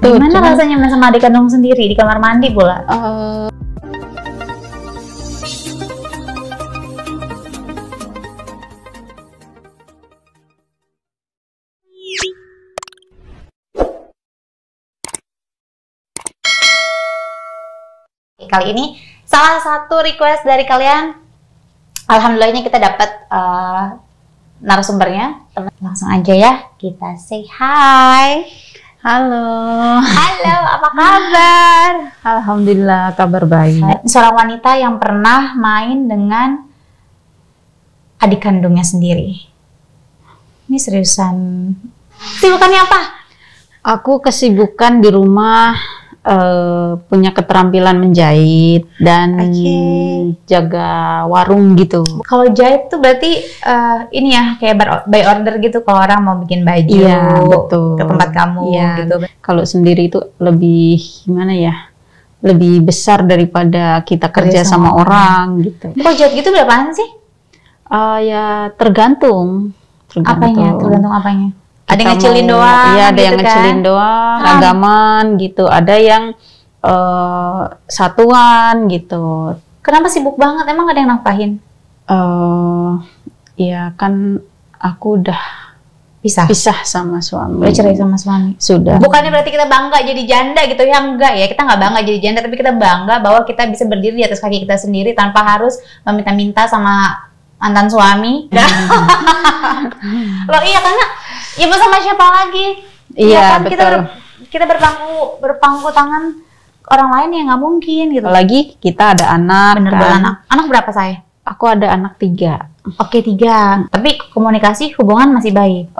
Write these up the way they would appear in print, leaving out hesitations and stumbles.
gitu. Gimana rasanya main sama adik kandung sendiri di kamar mandi pula? Kali ini salah satu request dari kalian, alhamdulillahnya kita dapat narasumbernya. Langsung aja ya, kita say hi. Halo. Halo, apa kabar? Alhamdulillah kabar baik. Seorang wanita yang pernah main dengan adik kandungnya sendiri. Ini seriusan. Sibukannya apa? Aku kesibukan di rumah, punya keterampilan menjahit dan jaga warung gitu. Kalau jahit tuh berarti ini ya kayak by order gitu, kalau orang mau bikin baju betul. ke tempat kamu gitu. Kalau sendiri itu lebih gimana ya? Lebih besar daripada kita kerja sama orang gitu. Kalau jahit gitu berapaan sih? Ya tergantung. Apanya? Tergantung apanya? Ada yang ngecilin doang, iya ada gitu yang ngecilin kan? doang, ragaman gitu. Ada yang satuan gitu. Kenapa sibuk banget? Emang ada yang nafkahin? Ya kan aku udah pisah sama suami. Udah cerai sama suami? Sudah. Bukannya berarti kita bangga jadi janda gitu ya? Enggak ya, kita nggak bangga jadi janda, tapi kita bangga bahwa kita bisa berdiri di atas kaki kita sendiri tanpa harus meminta-minta sama mantan suami. Loh iya, karena ya mau sama siapa lagi? Iya kan? betul. Kita berpangku tangan orang lain ya nggak mungkin gitu. Apalagi kita ada anak. Bener kan? anak. Anak berapa saya? Aku ada anak 3. Oke 3. Tapi komunikasi hubungan masih baik.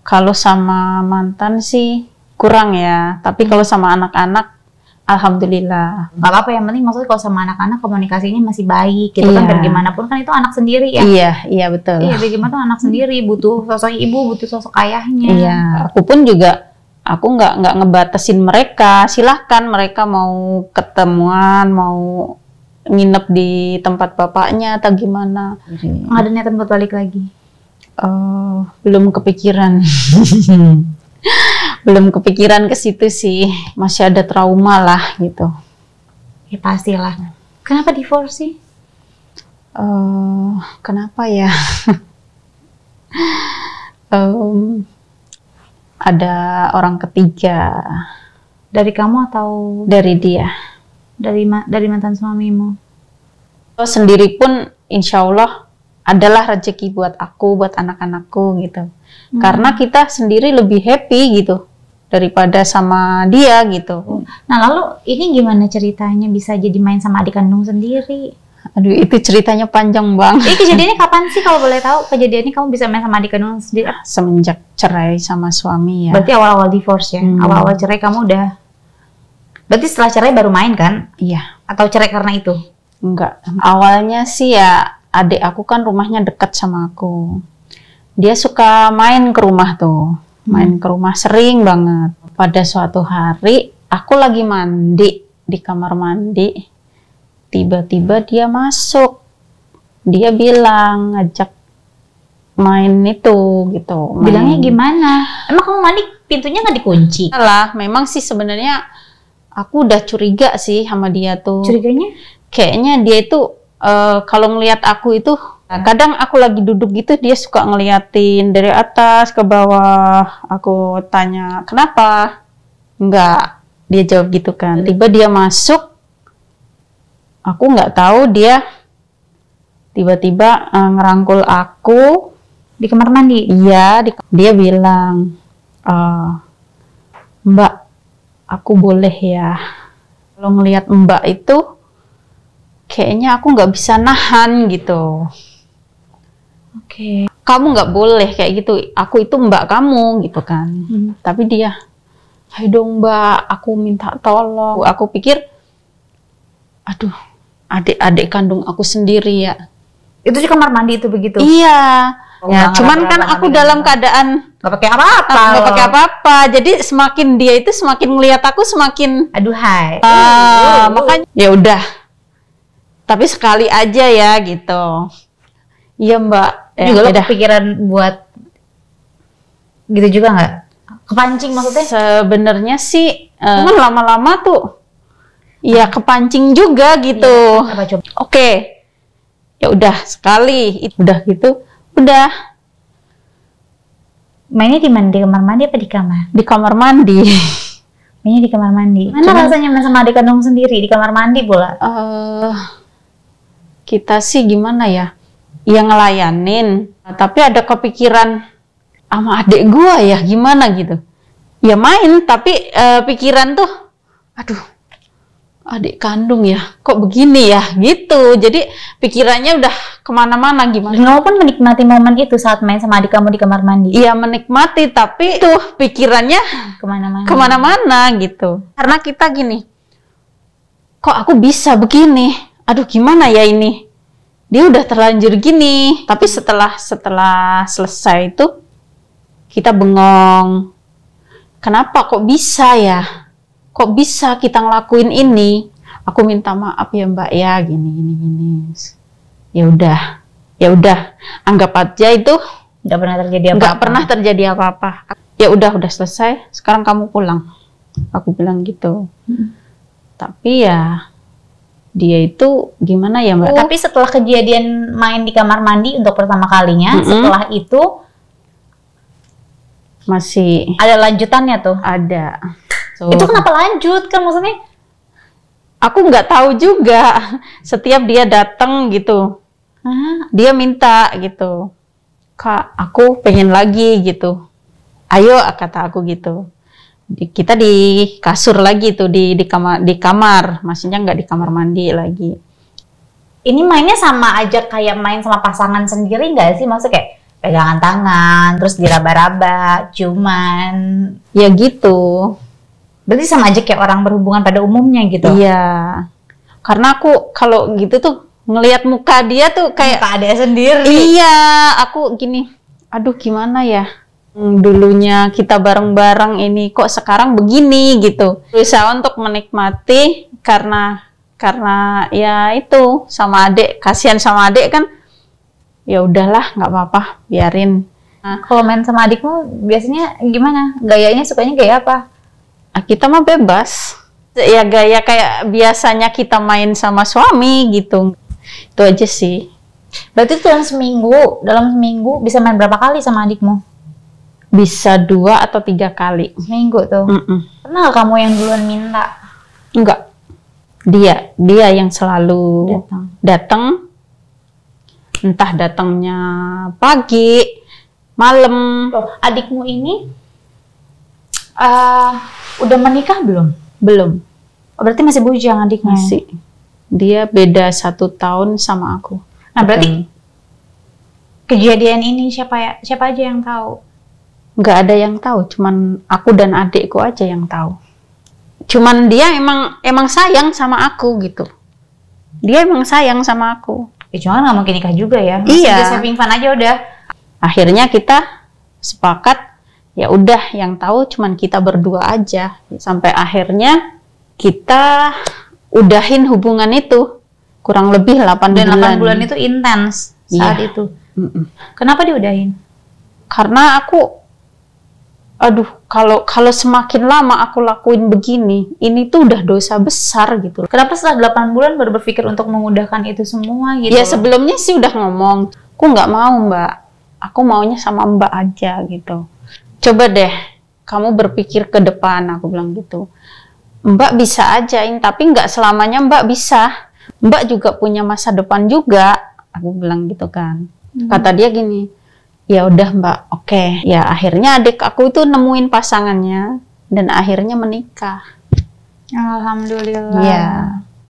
Kalau sama mantan sih kurang ya. Tapi kalau sama anak-anak, alhamdulillah. Gak apa-apa, yang penting maksudnya kalau sama anak-anak komunikasinya masih baik gitu kan. Bagaimanapun kan itu anak sendiri ya. Iya betul. Iya, bagaimana tuh anak sendiri butuh sosok ibu, butuh sosok ayahnya. Iya, aku pun juga aku nggak ngebatasin mereka. Silahkan mereka mau ketemuan, mau nginep di tempat bapaknya atau gimana. Nggak ada niatan buat balik lagi? Belum kepikiran. Belum kepikiran ke situ sih, masih ada trauma lah gitu. Ya pastilah. Kenapa divorce sih? Kenapa ya? Ada orang ketiga. Dari kamu atau dari dia? Dari mantan suamimu? Sendiri pun insya Allah adalah rezeki buat aku, buat anak-anakku gitu. Karena kita sendiri lebih happy gitu daripada sama dia gitu. Nah lalu ini gimana ceritanya bisa jadi main sama adik kandung sendiri? Aduh itu ceritanya panjang banget. Ini kejadiannya kapan sih kalau boleh tahu? Kejadiannya kamu bisa main sama adik kandung sendiri? Semenjak cerai sama suami ya. Berarti awal-awal divorce ya? Awal-awal cerai kamu udah... Berarti setelah cerai baru main kan? Iya. Atau cerai karena itu? Enggak. Awalnya sih ya adik aku kan rumahnya dekat sama aku. Dia suka main ke rumah tuh. Main ke rumah sering banget. Pada suatu hari aku lagi mandi di kamar mandi. Tiba-tiba dia masuk. Dia bilang ngajak main itu gitu. Bilangnya gimana? Emang kamu mandi pintunya nggak dikunci? Lah, memang sih sebenarnya aku udah curiga sih sama dia tuh. Curiganya? Kayaknya dia itu kalau ngelihat aku itu kadang aku lagi duduk gitu dia suka ngeliatin dari atas ke bawah. Aku tanya kenapa? Enggak, dia jawab gitu kan. Tiba dia masuk, aku nggak tahu dia tiba-tiba ngerangkul aku di kamar mandi. Iya, dia bilang, Mbak, aku boleh ya? Kalau ngelihat Mbak itu kayaknya aku nggak bisa nahan gitu. Oke. Kamu nggak boleh kayak gitu. Aku itu Mbak kamu gitu kan. Tapi dia, ayo dong Mbak, aku minta tolong. Aku pikir, aduh, adik-adik kandung aku sendiri ya. Itu di kamar mandi itu begitu? Iya. Ya, cuman kan aku dalam keadaan nggak pakai apa-apa. Nggak pakai apa-apa. Jadi semakin dia itu semakin ngelihat aku semakin aduhai. Makanya ya udah. Tapi sekali aja ya gitu. Iya Mbak. Juga lo kepikiran buat gitu juga nggak? Kepancing maksudnya? Sebenarnya sih cuman lama-lama tuh ya kepancing juga gitu. Iya, apa coba? Oke. Ya udah sekali, udah gitu. Udah Mainnya di mana? Di kamar mandi apa di kamar? di kamar mandi. Mainnya di kamar mandi. Mana Cuman- rasanya main sama adik kandung sendiri di kamar mandi pula? Kita sih gimana ya? Ya ngelayanin, tapi ada kepikiran sama adik gua ya gimana gitu. Ya main, tapi pikiran tuh, aduh, adik kandung ya, kok begini ya gitu. Jadi pikirannya udah kemana-mana gimana. Dan kamu pun menikmati momen itu saat main sama adik kamu di kamar mandi. Iya menikmati, tapi tuh pikirannya Kemana-mana. kemana-mana gitu. Karena kita gini, kok aku bisa begini? Aduh gimana ya ini? Dia udah terlanjur gini. Tapi setelah selesai itu kita bengong. Kenapa kok bisa ya? Kok bisa kita ngelakuin ini? Aku minta maaf ya Mbak ya, gini. Ya udah, anggap aja itu Nggak pernah terjadi apa-apa. nggak pernah terjadi apa-apa. Ya udah selesai. Sekarang kamu pulang. Aku bilang gitu. Tapi ya dia itu gimana ya Mbak? Tapi setelah kejadian main di kamar mandi untuk pertama kalinya, setelah itu Masih ada lanjutannya tuh. ada. So, Itu kenapa lanjut kan maksudnya? aku nggak tahu juga. Setiap dia datang gitu, dia minta gitu, Kak, aku pengen lagi gitu. Ayo, kata aku gitu. Kita di kasur lagi tuh di kamar, maksudnya nggak di kamar mandi lagi. Ini mainnya sama aja kayak main sama pasangan sendiri nggak sih? Maksudnya kayak pegangan tangan, terus diraba-raba, ciuman. Ya gitu. Berarti sama aja kayak orang berhubungan pada umumnya gitu. Iya. Karena aku kalau gitu tuh ngelihat muka dia tuh kayak Kayak adek sendiri. iya, aku gini. Aduh gimana ya? Dulunya kita bareng-bareng ini kok sekarang begini gitu. Berusaha untuk menikmati karena ya itu sama adik, kasihan sama adik kan. Ya udahlah, nggak apa-apa, biarin. Kalau main sama adikmu biasanya gimana? Gayanya sukanya kayak apa? Kita mah bebas. Ya gaya kayak biasanya kita main sama suami gitu. Itu aja sih. Berarti dalam seminggu bisa main berapa kali sama adikmu? Bisa 2 atau 3 kali. Seminggu tuh. Pernah nggak kamu yang duluan minta? Enggak. Dia yang selalu datang. Entah datangnya pagi, malam. Loh, adikmu ini udah menikah belum? Belum. Oh, berarti masih bujang adiknya. Masih. Dia beda 1 tahun sama aku. Nah, berarti kejadian ini siapa aja yang tahu? Nggak ada yang tahu, cuman aku dan adikku aja yang tahu. Cuman dia emang sayang sama aku gitu. Dia emang sayang sama aku. Ya cuma nggak mungkin nikah juga ya. Iya. Just having fun aja udah. Akhirnya kita sepakat, ya udah yang tahu cuman kita berdua aja. Sampai akhirnya kita udahin hubungan itu. Kurang lebih 8 Dan bulan. 8 bulan itu intens saat Iya. itu. Kenapa diudahin? Karena aduh, kalau semakin lama aku lakuin begini, ini tuh udah dosa besar gitu. Kenapa setelah 8 bulan baru berpikir untuk mengudahkan itu semua gitu? Ya loh? sebelumnya sih udah ngomong, aku nggak mau Mbak, aku maunya sama Mbak aja gitu. Coba deh, kamu berpikir ke depan, aku bilang gitu. Mbak bisa ajain, tapi nggak selamanya Mbak bisa. Mbak juga punya masa depan juga, aku bilang gitu kan. Kata dia gini, ya udah Mbak, oke. Ya akhirnya adik aku itu nemuin pasangannya dan akhirnya menikah. Alhamdulillah. Iya.